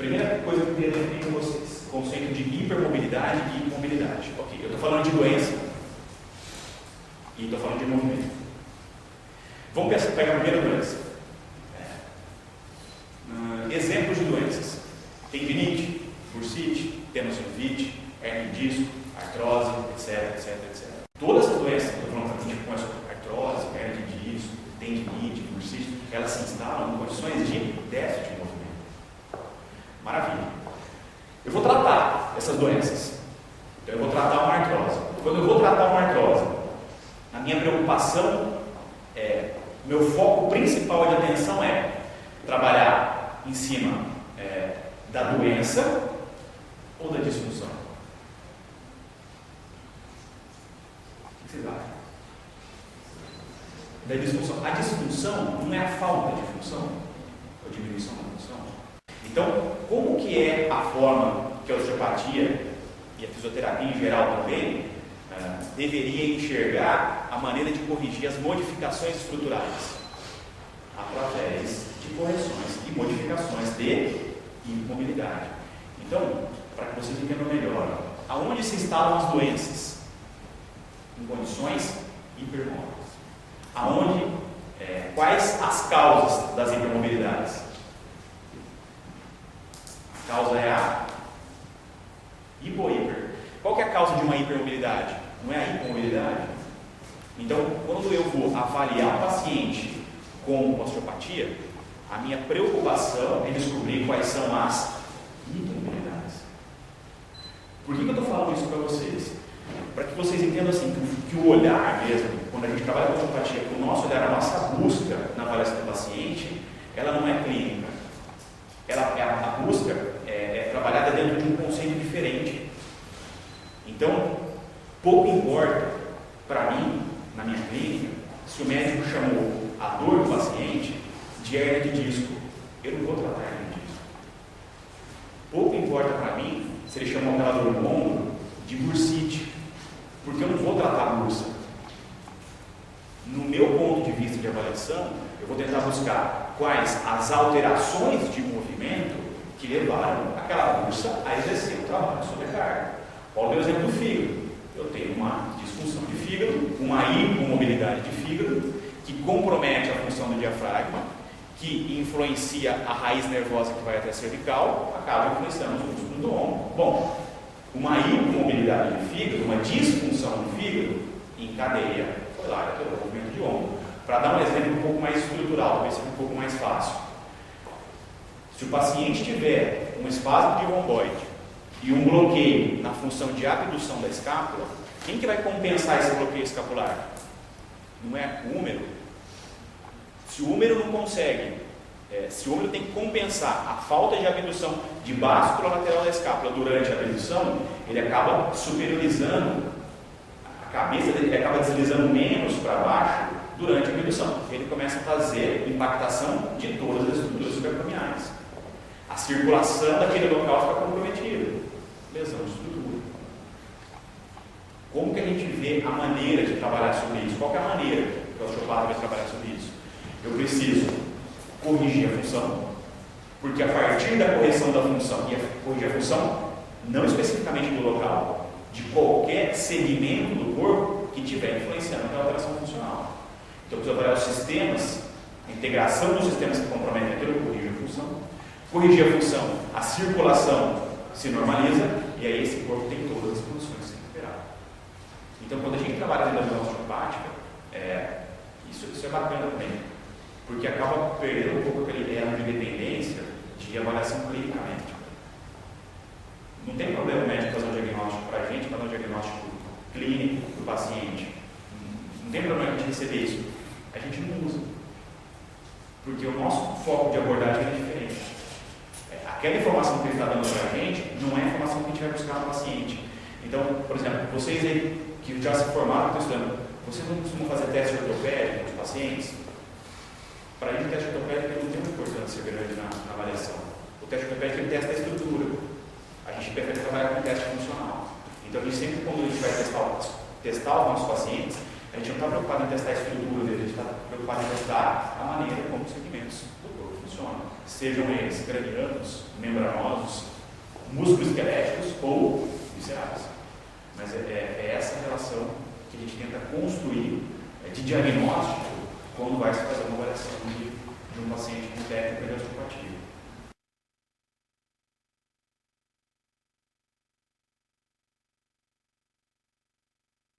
Primeira coisa que eu queria definir com vocês: conceito de hipermobilidade e hipomobilidade. Ok, eu estou falando de doença e estou falando de movimento. Vamos pegar a primeira doença. Exemplos de doenças: tendinite, bursite, tenosinovite, hernia de disco, artrose, etc. Todas essas doenças, estou falando que a gente começa com artrose, hernia de disco, tendinite, bursite, elas se instalam em condições de déficit de movimento. Maravilha. Eu vou tratar essas doenças. Então, eu vou tratar uma artrose. Quando eu vou tratar uma artrose, a minha preocupação meu foco principal de atenção é trabalhar em cima da doença ou da disfunção? O que vocês acham? Da disfunção. A disfunção não é a falta de função, ou diminuição da função. Então, como que é a forma que a osteopatia e a fisioterapia em geral também deveria enxergar a maneira de corrigir as modificações estruturais? Através de correções e modificações de imobilidade. Então, para que vocês entendam melhor, aonde se instalam as doenças? Em condições hipermóveis. Aonde, quais as causas das hipermobilidades? A causa é a hiper. Qual que é a causa de uma hipermobilidade? Não é a hipomobilidade? Então, quando eu vou avaliar um paciente com osteopatia, a minha preocupação é descobrir quais são as hipomobilidades. Por que eu estou falando isso para vocês? Para que vocês entendam assim, que o olhar mesmo, quando a gente trabalha com osteopatia, que o nosso olhar, a nossa busca na avaliação do paciente, ela não é clínica. A busca é trabalhada dentro de um conceito diferente. Então, pouco importa para mim, na minha clínica, se o médico chamou a dor do paciente de hernia de disco. Eu não vou tratar hernia de disco. Pouco importa para mim se ele chamou aquela dor no ombro de bursite, porque eu não vou tratar a bursa. No meu ponto de vista de avaliação, eu vou tentar buscar quais as alterações de movimento que levaram aquela bursa a exercer o trabalho sobrecarga. Olha o exemplo do fígado. Eu tenho uma disfunção de fígado, uma hipomobilidade de fígado, que compromete a função do diafragma, que influencia a raiz nervosa que vai até a cervical, acaba influenciando os músculos do ombro. Bom, uma hipomobilidade de fígado, uma disfunção do fígado, encadeia, foi lá, aquele movimento de ombro. Para dar um exemplo um pouco mais estrutural, talvez seja um pouco mais fácil. Se o paciente tiver um espasmo de romboide e um bloqueio na função de abdução da escápula, quem que vai compensar esse bloqueio escapular? Não é o húmero? Se o húmero não consegue, se o húmero tem que compensar a falta de abdução de báscula lateral da escápula durante a abdução, ele acaba superiorizando a cabeça dele, ele acaba deslizando menos para baixo durante a abdução. Ele começa a fazer impactação de todas as estruturas subabdominais. A circulação daquele local fica comprometida. Lesão de estrutura. Como que a gente vê a maneira de trabalhar sobre isso? Qual que é a maneira que o osteopata vai trabalhar sobre isso? Eu preciso corrigir a função, porque a partir da correção da função, e corrigir a função não especificamente do local, de qualquer segmento do corpo que estiver influenciando aquela alteração funcional. Então, eu preciso avaliar os sistemas, a integração dos sistemas que comprometem aquilo, eu corrijo a função. Corrigir a função, a circulação se normaliza, e aí esse corpo tem todas as condições de se recuperar. Então, quando a gente trabalha dentro da visão osteopática, isso é bacana também, porque acaba perdendo um pouco aquele elo de dependência de avaliação clínica médica. Não tem problema o médico fazer um diagnóstico para a gente, fazer um diagnóstico clínico do paciente. Não tem problema a gente receber isso. A gente não usa. Porque o nosso foco de abordagem é diferente. Aquela informação que ele está dando para a gente não é a informação que a gente vai buscar no paciente. Então, por exemplo, vocês aí que já se formaram, estão estudando, vocês não costumam fazer teste ortopédico nos pacientes? Para a gente, o teste ortopédico não tem uma importância grande na avaliação. O teste ortopédico ele testa a estrutura. A gente prefere trabalhar com teste funcional. Então, a gente sempre, quando a gente vai testar os nossos pacientes, a gente não está preocupado em testar a estrutura dele, a gente está preocupado em testar a maneira como os segmentos do corpo funcionam. Sejam eles cranianos, membranosos musculoesqueléticos ou viscerais. Mas é essa relação que a gente tenta construir de diagnóstico quando vai se fazer uma avaliação de um paciente com técnica de osteopatia.